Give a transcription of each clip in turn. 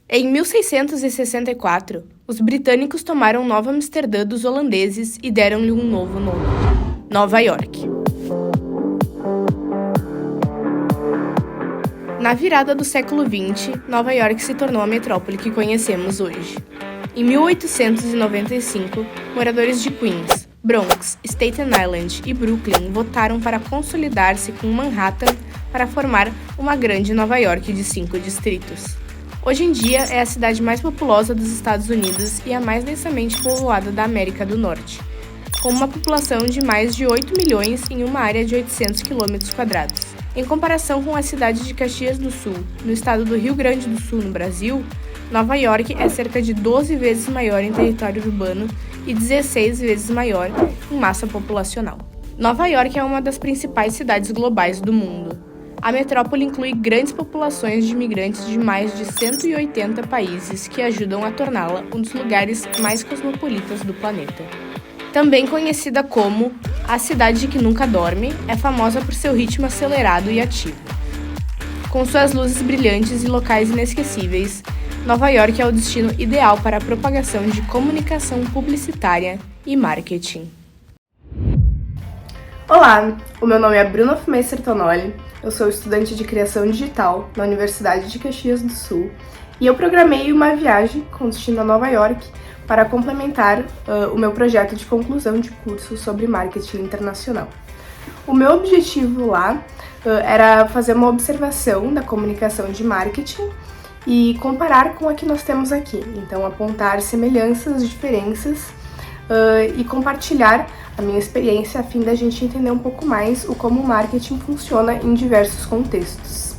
Em 1664, os britânicos tomaram Nova Amsterdã dos holandeses e deram-lhe um novo nome: Nova York. Na virada do século XX, Nova York se tornou a metrópole que conhecemos hoje. Em 1895, moradores de Queens, Bronx, Staten Island e Brooklyn votaram para consolidar-se com Manhattan para formar uma grande Nova York de 5 distritos. Hoje em dia, é a cidade mais populosa dos Estados Unidos e a mais densamente povoada da América do Norte, com uma população de mais de 8 milhões em uma área de 800 km². Em comparação com a cidade de Caxias do Sul, no estado do Rio Grande do Sul, no Brasil, Nova York é cerca de 12 vezes maior em território urbano e 16 vezes maior em massa populacional. Nova York é uma das principais cidades globais do mundo. A metrópole inclui grandes populações de imigrantes de mais de 180 países que ajudam a torná-la um dos lugares mais cosmopolitas do planeta. Também conhecida como a cidade que nunca dorme, é famosa por seu ritmo acelerado e ativo. Com suas luzes brilhantes e locais inesquecíveis, Nova York é o destino ideal para a propagação de comunicação publicitária e marketing. Olá, o meu nome é Bruna Fumei Sertonoli, eu sou estudante de Criação Digital na Universidade de Caxias do Sul e eu programei uma viagem com destino a Nova York para complementar o meu projeto de conclusão de curso sobre marketing internacional. O meu objetivo lá era fazer uma observação da comunicação de marketing e comparar com a que nós temos aqui, então apontar semelhanças, diferenças e compartilhar a minha experiência a fim da gente entender um pouco mais como o marketing funciona em diversos contextos.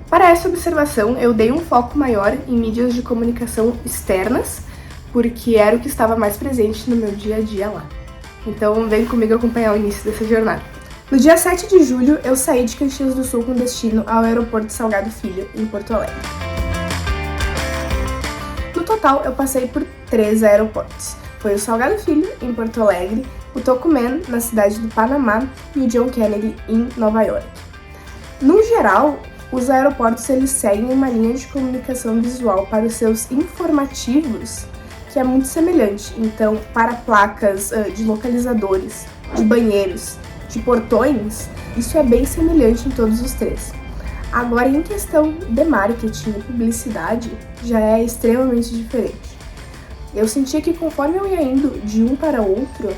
Para essa observação, eu dei um foco maior em mídias de comunicação externas, porque era o que estava mais presente no meu dia a dia lá. Então vem comigo acompanhar o início dessa jornada. No dia 7 de julho, eu saí de Caxias do Sul com destino ao aeroporto Salgado Filho, em Porto Alegre. No total, eu passei por 3 aeroportos. Foi o Salgado Filho, em Porto Alegre, o Tocumen, na cidade do Panamá, e o John Kennedy, em Nova York. No geral, os aeroportos eles seguem uma linha de comunicação visual para os seus informativos, que é muito semelhante. Então, para placas de localizadores, de banheiros, de portões, isso é bem semelhante em todos os 3. Agora, em questão de marketing e publicidade, já é extremamente diferente. Eu sentia que conforme eu ia indo de um para outro,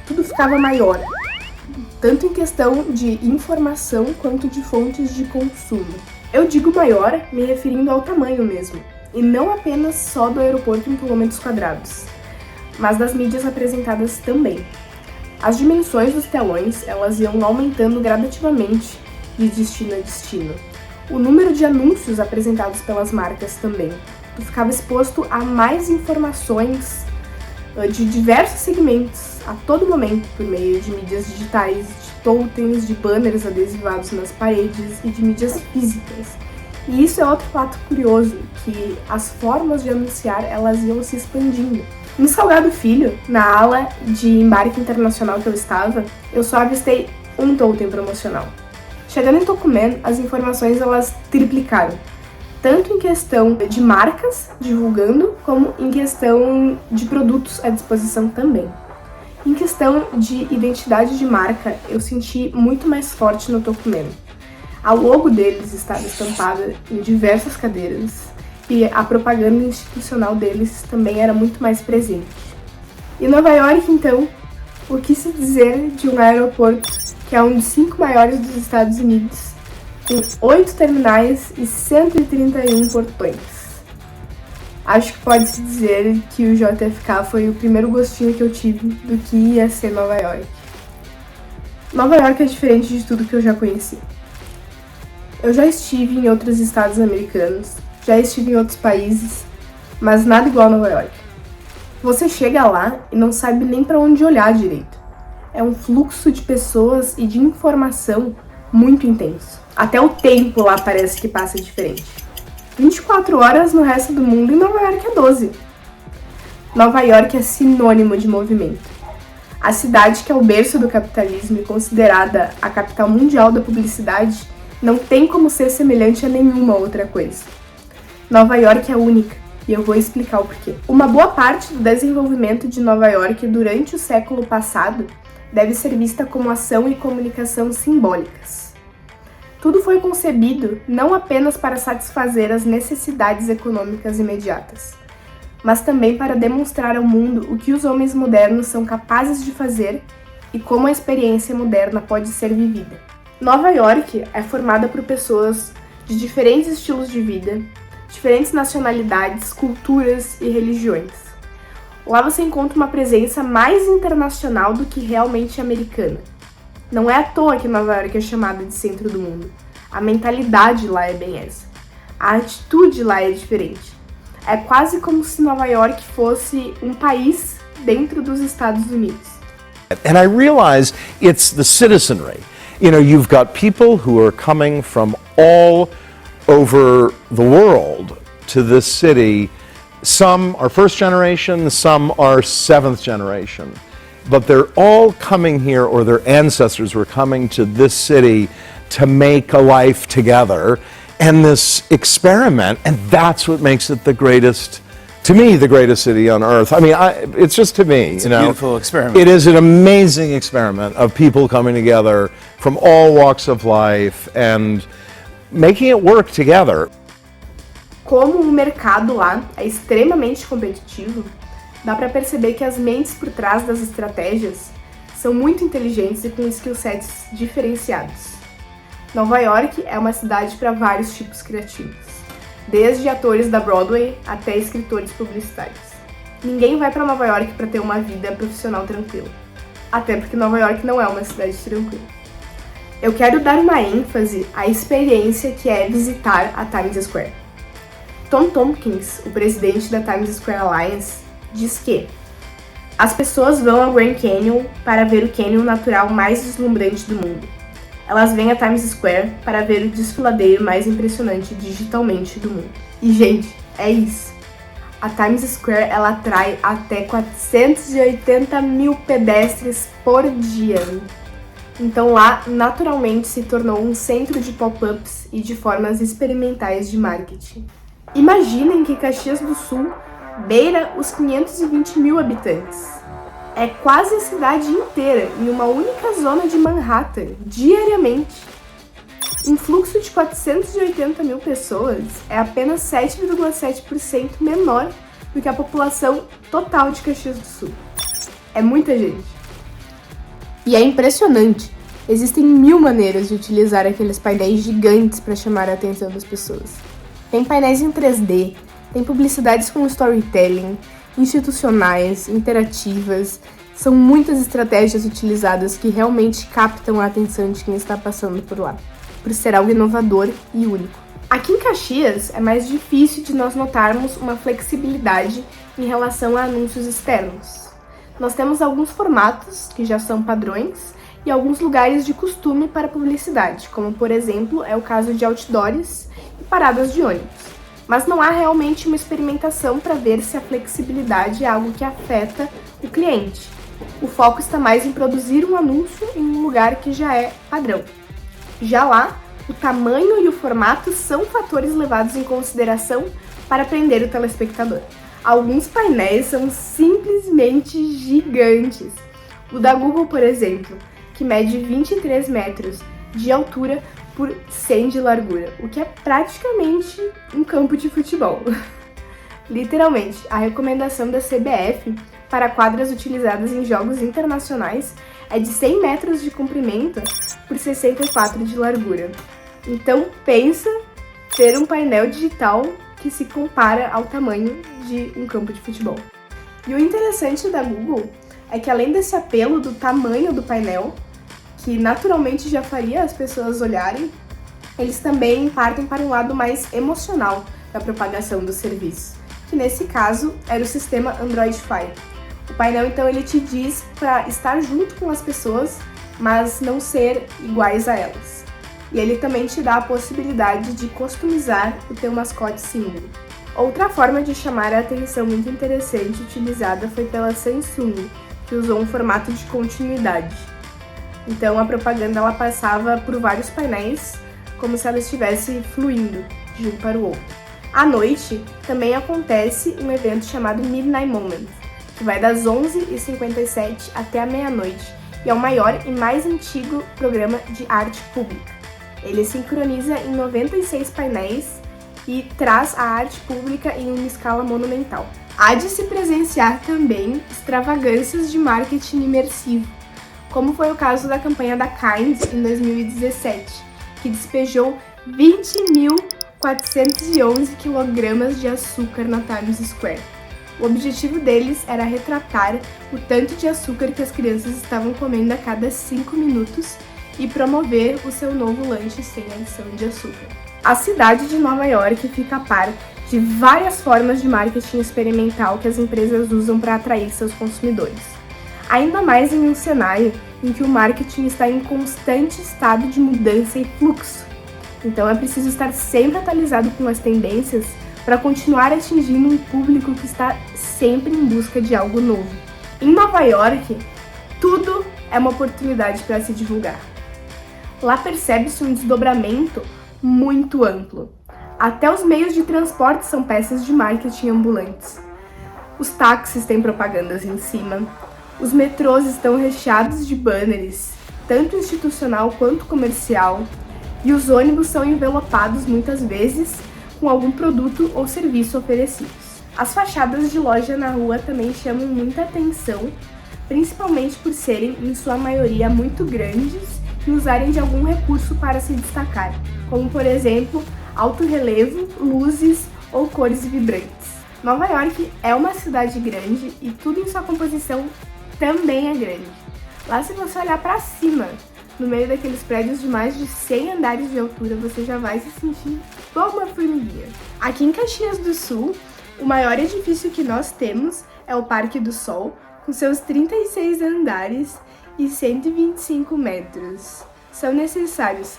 tudo ficava maior, tanto em questão de informação quanto de fontes de consumo. Eu digo maior me referindo ao tamanho mesmo, e não apenas só do aeroporto em quilômetros², mas das mídias apresentadas também. As dimensões dos telões, elas iam aumentando gradativamente de destino a destino. O número de anúncios apresentados pelas marcas também. Tu ficava exposto a mais informações de diversos segmentos a todo momento por meio de mídias digitais, de totens, de banners adesivados nas paredes e de mídias físicas. E isso é outro fato curioso, que as formas de anunciar elas iam se expandindo. No Salgado Filho, na ala de embarque internacional que eu estava, eu só avistei um totem promocional. Chegando em Tocumen, as informações elas triplicaram, tanto em questão de marcas divulgando, como em questão de produtos à disposição também. Em questão de identidade de marca, eu senti muito mais forte no Tocumen. A logo deles estava estampada em diversas cadeiras e a propaganda institucional deles também era muito mais presente. Em Nova York, então, o que se dizer de um aeroporto que é um dos 5 maiores dos Estados Unidos, com 8 terminais e 131 portões. Acho que pode-se dizer que o JFK foi o primeiro gostinho que eu tive do que ia ser Nova York. Nova York é diferente de tudo que eu já conheci. Eu já estive em outros estados americanos, já estive em outros países, mas nada igual a Nova York. Você chega lá e não sabe nem para onde olhar direito. É um fluxo de pessoas e de informação muito intenso. Até o tempo lá parece que passa diferente. 24 horas no resto do mundo e Nova York é 12. Nova York é sinônimo de movimento. A cidade que é o berço do capitalismo e considerada a capital mundial da publicidade não tem como ser semelhante a nenhuma outra coisa. Nova York é única, e eu vou explicar o porquê. Uma boa parte do desenvolvimento de Nova York durante o século passado deve ser vista como ação e comunicação simbólicas. Tudo foi concebido não apenas para satisfazer as necessidades econômicas imediatas, mas também para demonstrar ao mundo o que os homens modernos são capazes de fazer e como a experiência moderna pode ser vivida. Nova York é formada por pessoas de diferentes estilos de vida, diferentes nacionalidades, culturas e religiões. Lá você encontra uma presença mais internacional do que realmente americana. Não é à toa que Nova York é chamada de centro do mundo. A mentalidade lá é bem essa. A atitude lá é diferente. É quase como se Nova York fosse um país dentro dos Estados Unidos. And I realize it's the citizenry. You know, you've got people who are coming from all over the world to this city. Some are first generation, some are seventh generation. But they're all coming here, or their ancestors were coming to this city to make a life together and this experiment, and that's what makes it the greatest, to me, the greatest city on earth. I mean, it's just to me, It's you a know. beautiful experiment. It is an amazing experiment of people coming together from all walks of life and making it work together. Como o mercado lá é extremamente competitivo, dá para perceber que as mentes por trás das estratégias são muito inteligentes e com skill sets diferenciados. Nova York é uma cidade para vários tipos criativos, desde atores da Broadway até escritores publicitários. Ninguém vai para Nova York para ter uma vida profissional tranquila, até porque Nova York não é uma cidade tranquila. Eu quero dar uma ênfase à experiência que é visitar a Times Square. Tom Tompkins, o presidente da Times Square Alliance, diz que as pessoas vão ao Grand Canyon para ver o canyon natural mais deslumbrante do mundo. Elas vêm a Times Square para ver o desfiladeiro mais impressionante digitalmente do mundo. E, gente, é isso. A Times Square, ela atrai até 480 mil pedestres por dia. Então lá, naturalmente, se tornou um centro de pop-ups e de formas experimentais de marketing. Imaginem que Caxias do Sul beira os 520 mil habitantes. É quase a cidade inteira em uma única zona de Manhattan, diariamente. Um fluxo de 480 mil pessoas é apenas 7,7% menor do que a população total de Caxias do Sul. É muita gente. E é impressionante. Existem 1000 maneiras de utilizar aqueles painéis gigantes para chamar a atenção das pessoas. Tem painéis em 3D, tem publicidades com storytelling, institucionais, interativas. São muitas estratégias utilizadas que realmente captam a atenção de quem está passando por lá, por ser algo inovador e único. Aqui em Caxias é mais difícil de nós notarmos uma flexibilidade em relação a anúncios externos. Nós temos alguns formatos que já são padrões e alguns lugares de costume para publicidade, como por exemplo é o caso de outdoors e paradas de ônibus. Mas não há realmente uma experimentação para ver se a flexibilidade é algo que afeta o cliente. O foco está mais em produzir um anúncio em um lugar que já é padrão. Já lá, o tamanho e o formato são fatores levados em consideração para prender o telespectador. Alguns painéis são simplesmente gigantes. O da Google, por exemplo, que mede 23 metros de altura por 100 de largura, o que é praticamente um campo de futebol. Literalmente, a recomendação da CBF para quadras utilizadas em jogos internacionais é de 100 metros de comprimento por 64 de largura. Então, pensa ter um painel digital que se compara ao tamanho de um campo de futebol. E o interessante da Google é que além desse apelo do tamanho do painel, que naturalmente já faria as pessoas olharem, eles também partem para um lado mais emocional da propagação do serviço, que nesse caso era o sistema Android Fire. O painel então ele te diz para estar junto com as pessoas, mas não ser iguais a elas. E ele também te dá a possibilidade de customizar o teu mascote símbolo. Outra forma de chamar a atenção muito interessante utilizada foi pela Samsung, que usou um formato de continuidade. Então a propaganda ela passava por vários painéis, como se ela estivesse fluindo de um para o outro. À noite, também acontece um evento chamado Midnight Moment, que vai das 11h57 até a meia-noite, e é o maior e mais antigo programa de arte pública. Ele sincroniza em 96 painéis e traz a arte pública em uma escala monumental. Há de se presenciar também extravagâncias de marketing imersivo, como foi o caso da campanha da Kind em 2017, que despejou 20.411 kg de açúcar na Times Square. O objetivo deles era retratar o tanto de açúcar que as crianças estavam comendo a cada 5 minutos e promover o seu novo lanche sem adição de açúcar. A cidade de Nova York fica a par de várias formas de marketing experimental que as empresas usam para atrair seus consumidores. Ainda mais em um cenário em que o marketing está em constante estado de mudança e fluxo. Então é preciso estar sempre atualizado com as tendências para continuar atingindo um público que está sempre em busca de algo novo. Em Nova York, tudo é uma oportunidade para se divulgar. Lá percebe-se um desdobramento muito amplo. Até os meios de transporte são peças de marketing ambulantes. Os táxis têm propagandas em cima, os metrôs estão recheados de banners, tanto institucional quanto comercial, e os ônibus são envelopados muitas vezes com algum produto ou serviço oferecidos. As fachadas de loja na rua também chamam muita atenção, principalmente por serem, em sua maioria, muito grandes e usarem de algum recurso para se destacar, como, por exemplo, alto relevo, luzes ou cores vibrantes. Nova York é uma cidade grande e tudo em sua composição também é grande. Lá, se você olhar para cima, no meio daqueles prédios de mais de 100 andares de altura, você já vai se sentir como uma formiguinha. Aqui em Caxias do Sul, o maior edifício que nós temos é o Parque do Sol, com seus 36 andares e 125 metros. São necessários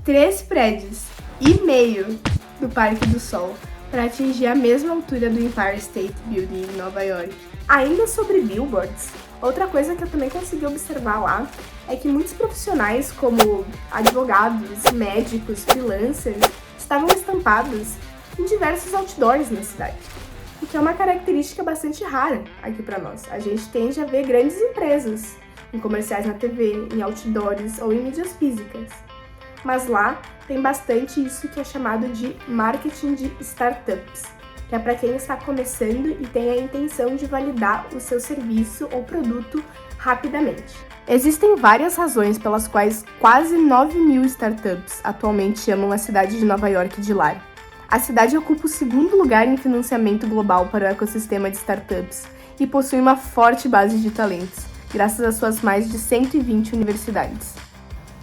3 prédios e meio do Parque do Sol para atingir a mesma altura do Empire State Building em Nova York. Ainda sobre billboards, outra coisa que eu também consegui observar lá é que muitos profissionais, como advogados, médicos, freelancers, estavam estampados em diversos outdoors na cidade, o que é uma característica bastante rara aqui para nós. A gente tende a ver grandes empresas em comerciais na TV, em outdoors ou em mídias físicas. Mas lá tem bastante isso que é chamado de marketing de startups, que é para quem está começando e tem a intenção de validar o seu serviço ou produto rapidamente. Existem várias razões pelas quais quase 9.000 startups atualmente chamam a cidade de Nova York de lar. A cidade ocupa o 2º lugar em financiamento global para o ecossistema de startups e possui uma forte base de talentos, graças às suas mais de 120 universidades.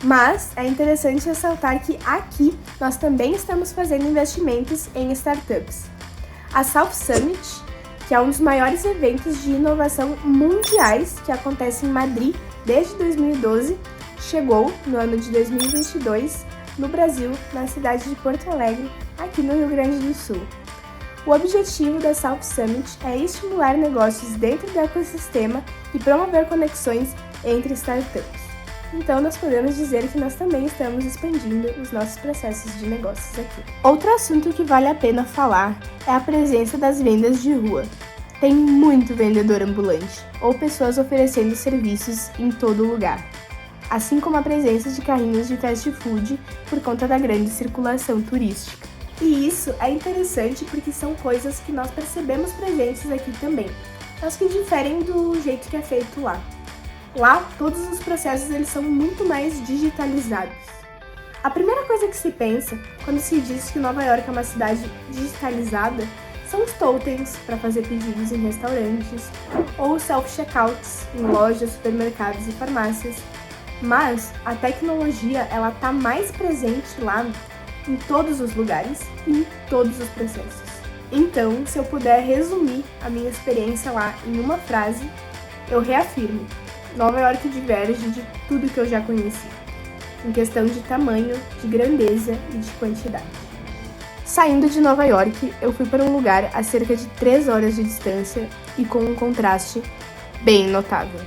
Mas é interessante ressaltar que aqui nós também estamos fazendo investimentos em startups. A South Summit, que é um dos maiores eventos de inovação mundiais que acontece em Madrid desde 2012, chegou no ano de 2022 no Brasil, na cidade de Porto Alegre, aqui no Rio Grande do Sul. O objetivo da South Summit é estimular negócios dentro do ecossistema e promover conexões entre startups. Então, nós podemos dizer que nós também estamos expandindo os nossos processos de negócios aqui. Outro assunto que vale a pena falar é a presença das vendas de rua. Tem muito vendedor ambulante, ou pessoas oferecendo serviços em todo lugar, assim como a presença de carrinhos de fast food por conta da grande circulação turística. E isso é interessante porque são coisas que nós percebemos presentes aqui também, mas que diferem do jeito que é feito lá. Lá, todos os processos eles são muito mais digitalizados. A primeira coisa que se pensa quando se diz que Nova York é uma cidade digitalizada são os totens para fazer pedidos em restaurantes ou self-checkouts em lojas, supermercados e farmácias. Mas a tecnologia ela está mais presente lá em todos os lugares e em todos os processos. Então, se eu puder resumir a minha experiência lá em uma frase, eu reafirmo: Nova York diverge de tudo que eu já conheci, em questão de tamanho, de grandeza e de quantidade. Saindo de Nova York, eu fui para um lugar a cerca de 3 horas de distância e com um contraste bem notável.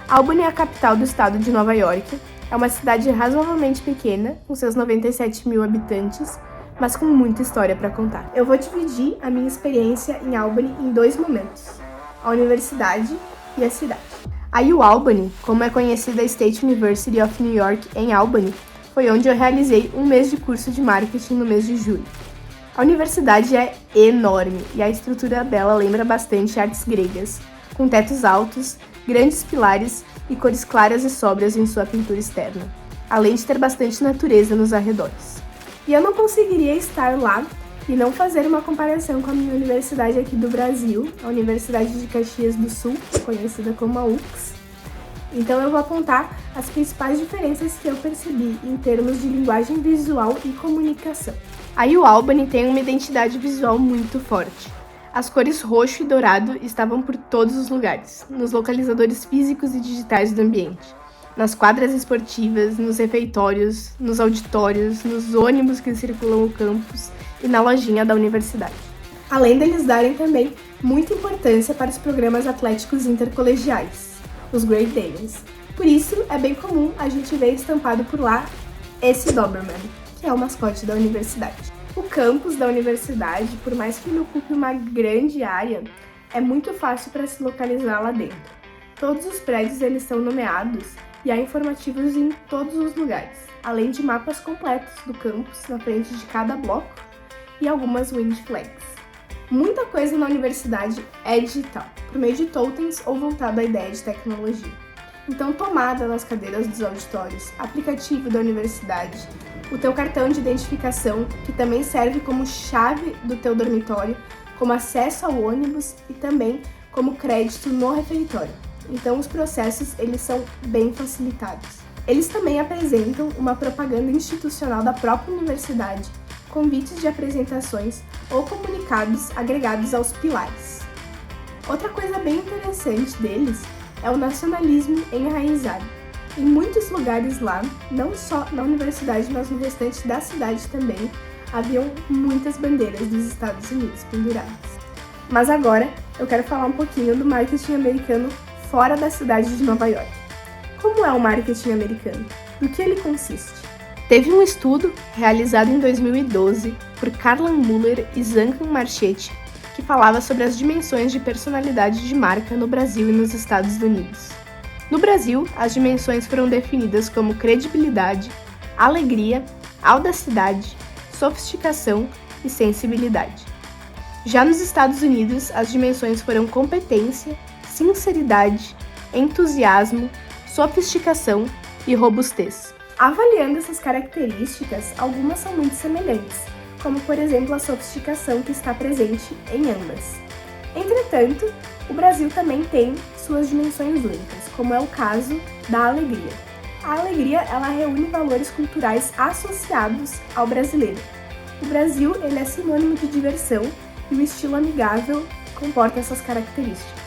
Albany é a capital do estado de Nova York, é uma cidade razoavelmente pequena, com seus 97 mil habitantes, mas com muita história para contar. Eu vou dividir a minha experiência em Albany em 2 momentos: a universidade e a cidade. A UAlbany, como é conhecida a State University of New York em Albany, foi onde eu realizei um mês de curso de marketing no mês de julho. A universidade é enorme e a estrutura dela lembra bastante artes gregas, com tetos altos, grandes pilares e cores claras e sóbrias em sua pintura externa, além de ter bastante natureza nos arredores. E eu não conseguiria estar lá e não fazer uma comparação com a minha universidade aqui do Brasil, a Universidade de Caxias do Sul, conhecida como a UCS. Então eu vou apontar as principais diferenças que eu percebi em termos de linguagem visual e comunicação. A UAlbany tem uma identidade visual muito forte. As cores roxo e dourado estavam por todos os lugares, nos localizadores físicos e digitais do ambiente, nas quadras esportivas, nos refeitórios, nos auditórios, nos ônibus que circulam o campus e na lojinha da universidade. Além deles darem também muita importância para os programas atléticos intercolegiais, os Great Danes. Por isso, é bem comum a gente ver estampado por lá esse Doberman, que é o mascote da universidade. O campus da universidade, por mais que ele ocupe uma grande área, é muito fácil para se localizar lá dentro. Todos os prédios eles são nomeados e há informativos em todos os lugares, além de mapas completos do campus na frente de cada bloco e algumas wind flags. Muita coisa na universidade é digital, por meio de totens ou voltado à ideia de tecnologia. Então, tomada nas cadeiras dos auditórios, aplicativo da universidade, o teu cartão de identificação, que também serve como chave do teu dormitório, como acesso ao ônibus e também como crédito no refeitório. Então, os processos eles são bem facilitados. Eles também apresentam uma propaganda institucional da própria universidade, convites de apresentações ou comunicados agregados aos pilares. Outra coisa bem interessante deles é o nacionalismo enraizado. Em muitos lugares lá, não só na universidade, mas no restante da cidade também, haviam muitas bandeiras dos Estados Unidos penduradas. Mas agora eu quero falar um pouquinho do marketing americano fora da cidade de Nova York. Como é o marketing americano? Do que ele consiste? Teve um estudo realizado em 2012 por Carlan Muller e Zancan Marchetti que falava sobre as dimensões de personalidade de marca no Brasil e nos Estados Unidos. No Brasil, as dimensões foram definidas como credibilidade, alegria, audacidade, sofisticação e sensibilidade. Já nos Estados Unidos, as dimensões foram competência, sinceridade, entusiasmo, sofisticação e robustez. Avaliando essas características, algumas são muito semelhantes, como por exemplo a sofisticação que está presente em ambas. Entretanto, o Brasil também tem suas dimensões únicas, como é o caso da alegria. A alegria, ela reúne valores culturais associados ao brasileiro. O Brasil, ele é sinônimo de diversão e o estilo amigável comporta essas características.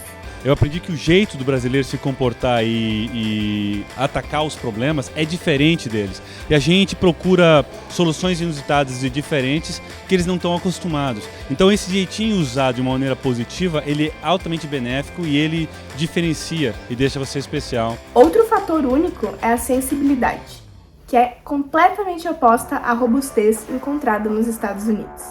Eu aprendi que o jeito do brasileiro se comportar e atacar os problemas é diferente deles. E a gente procura soluções inusitadas e diferentes que eles não estão acostumados. Então esse jeitinho usado de uma maneira positiva, ele é altamente benéfico e ele diferencia e deixa você especial. Outro fator único é a sensibilidade, que é completamente oposta à robustez encontrada nos Estados Unidos.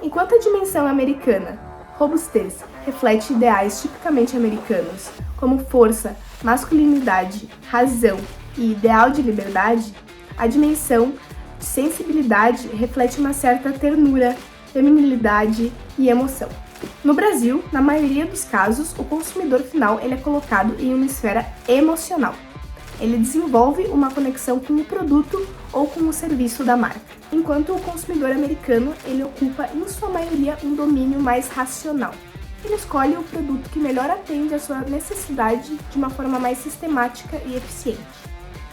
Enquanto a dimensão americana, robustez, reflete ideais tipicamente americanos, como força, masculinidade, razão e ideal de liberdade, a dimensão de sensibilidade reflete uma certa ternura, feminilidade e emoção. No Brasil, na maioria dos casos, o consumidor final ele é colocado em uma esfera emocional. Ele desenvolve uma conexão com o produto ou com o serviço da marca, enquanto o consumidor americano ele ocupa, em sua maioria, um domínio mais racional. Ele escolhe o produto que melhor atende à sua necessidade de uma forma mais sistemática e eficiente.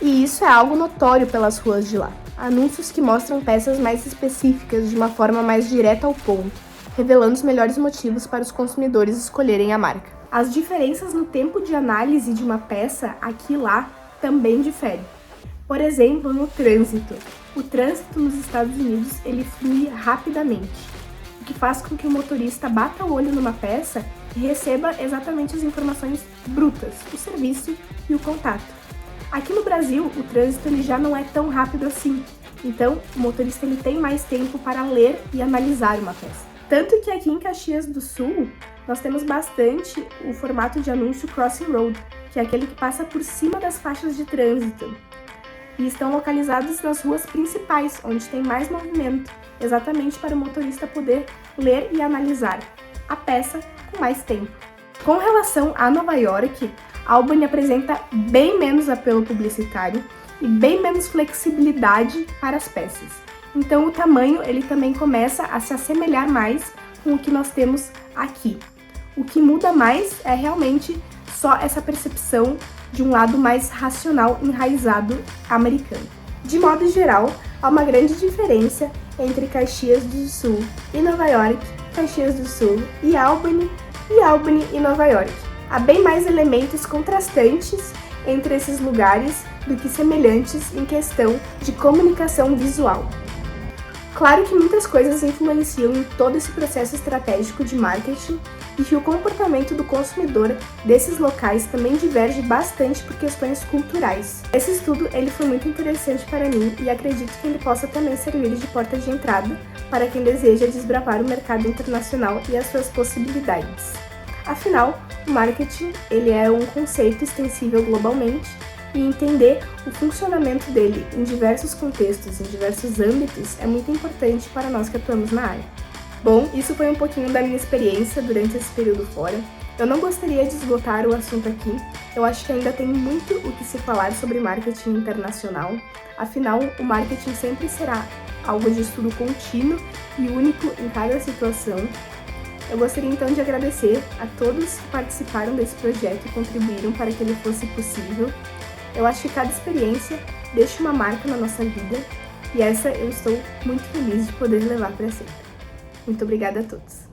E isso é algo notório pelas ruas de lá. Anúncios que mostram peças mais específicas de uma forma mais direta ao ponto, revelando os melhores motivos para os consumidores escolherem a marca. As diferenças no tempo de análise de uma peça aqui e lá também diferem. Por exemplo, no trânsito. O trânsito nos Estados Unidos ele flui rapidamente, o que faz com que o motorista bata o olho numa peça e receba exatamente as informações brutas, o serviço e o contato. Aqui no Brasil, o trânsito ele já não é tão rápido assim, Então, o motorista ele tem mais tempo para ler e analisar uma peça. Tanto que aqui em Caxias do Sul, nós temos bastante o formato de anúncio crossing road, que é aquele que passa por cima das faixas de trânsito. E estão localizados nas ruas principais, onde tem mais movimento, exatamente para o motorista poder ler e analisar a peça com mais tempo. Com relação a Nova York, Albany apresenta bem menos apelo publicitário e bem menos flexibilidade para as peças. Então o tamanho ele também começa a se assemelhar mais com o que nós temos aqui. O que muda mais é realmente só essa percepção de um lado mais racional enraizado americano. De modo geral, há uma grande diferença entre Caxias do Sul e Nova York, Caxias do Sul e Albany e Nova York. Há bem mais elementos contrastantes entre esses lugares do que semelhantes em questão de comunicação visual. Claro que muitas coisas influenciam em todo esse processo estratégico de marketing e que o comportamento do consumidor desses locais também diverge bastante por questões culturais. Esse estudo ele foi muito interessante para mim e acredito que ele possa também servir de porta de entrada para quem deseja desbravar o mercado internacional e as suas possibilidades. Afinal, o marketing ele é um conceito extensível globalmente e entender o funcionamento dele em diversos contextos, em diversos âmbitos, é muito importante para nós que atuamos na área. Bom, isso foi um pouquinho da minha experiência durante esse período fora. Eu não gostaria de esgotar o assunto aqui, eu acho que ainda tem muito o que se falar sobre marketing internacional, afinal, o marketing sempre será algo de estudo contínuo e único em cada situação. Eu gostaria então de agradecer a todos que participaram desse projeto e contribuíram para que ele fosse possível. Eu acho que cada experiência deixa uma marca na nossa vida e essa eu estou muito feliz de poder levar para sempre. Muito obrigada a todos.